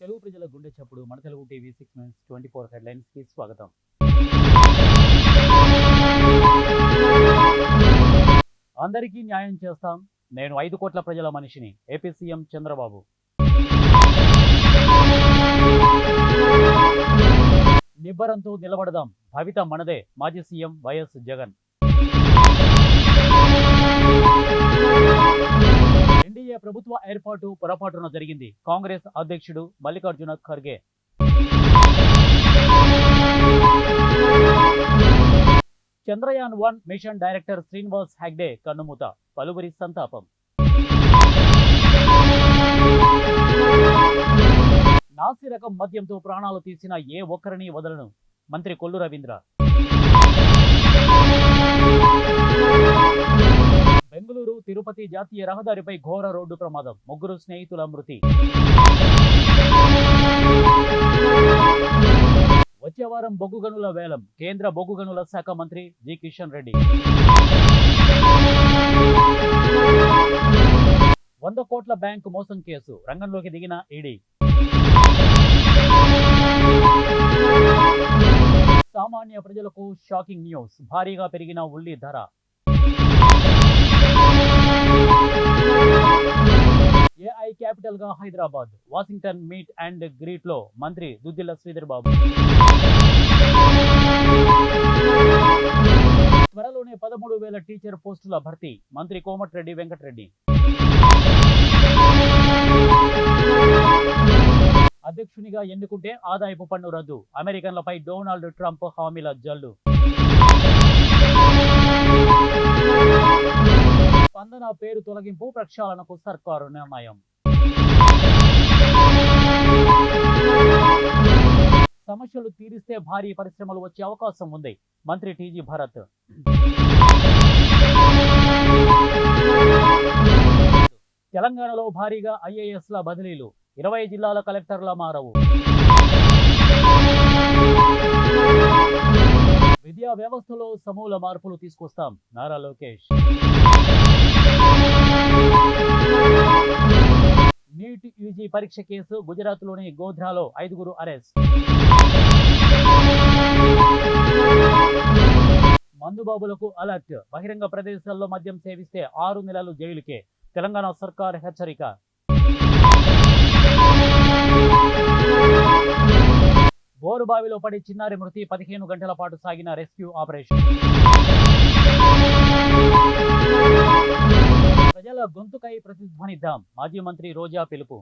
తెలుగు ప్రజల గుండె చప్పుడు మన తెలుగు టీవీ 6 మినిట్స్ 24 హెడ్లైన్స్ కి స్వాగతం. అందరికీ న్యాయం చేస్తాం, నేను 5 కోట్ల ప్రజల మనిషిని. AP CM Chandrababu. నిబ్బరంతో నిలబడదాం, భవిత మనదే. మాజీ సీఎం వైఎస్ జగన్. ఎన్డీఏ ప్రభుత్వ ఏర్పాటు పొరపాటున జరిగింది. కాంగ్రెస్ అధ్యక్షుడు మల్లికార్జున ఖర్గే. చంద్రయాన్ 1 మిషన్ డైరెక్టర్ శ్రీనివాస్ హెగ్డే కన్నుమూత. పలువురి సంతాపం. నాసిరకం మద్యంతో ప్రాణాలు తీసిన ఏ ఒక్కరిని వదలను. మంత్రి కొల్లు రవీంద్ర. బెంగళూరు తిరుపతి జాతీయ రహదారిపై ఘోర రోడ్డు ప్రమాదం. 3 స్నేహితుల మృతి. వచ్చే వారం బొగ్గు గనుల వేలం. కేంద్ర బొగ్గు గనుల శాఖ మంత్రి జి కిషన్ రెడ్డి. 100 కోట్ల బ్యాంకు మోసం కేసు. రంగంలోకి దిగిన ఈడీ. సామాన్య ప్రజలకు షాకింగ్ న్యూస్. భారీగా పెరిగిన ఉల్లి ధర. ఏఐ క్యాపిటల్ గా Hyderabad. Washington meet and greet లో మంత్రి దుద్దిల్ల శ్రీధర్ బాబు. త్వరలోనే 13,000 టీచర్ పోస్టుల భర్తీ. మంత్రి కోమటిరెడ్డి వెంకటరెడ్డి. అధ్యక్షునిగా ఎన్నుకుంటే ఆదాయపు పన్ను రద్దు. అమెరికన్లపై డొనాల్డ్ ట్రంప్ హామీల జల్లు. స్పందన పేరు తొలగింపు ప్రక్షాళనకు సర్కారు నిర్ణయం. సమస్యలు తీరిస్తే భారీ పరిశ్రమలు వచ్చే అవకాశం ఉంది. మంత్రి టీజీ భరత్. తెలంగాణలో భారీగా ఐఏఎస్ల బదిలీలు. 20 జిల్లాల కలెక్టర్ల మారవు. విద్యా వ్యవస్థలో సమూల మార్పులు తీసుకొస్తాం. నారా లోకేష్. నీట్ యూజీ పరీక్ష కేసు. గుజరాత్లోని గోధ్రాలో 5 అరెస్ట్. మందుబాబులకు అలర్ట్. బహిరంగ ప్రదేశాల్లో మద్యం సేవిస్తే 6 నెలలు జైలుకే. తెలంగాణ సర్కార్ హెచ్చరిక. బోరుబావిలో పడి చిన్నారి మృతి. 15 గంటల పాటు సాగిన రెస్క్యూ ఆపరేషన్. ప్రజల గొంతుకై ప్రతిధ్వనిద్దాం. మాజీ మంత్రి రోజా పిలుపు.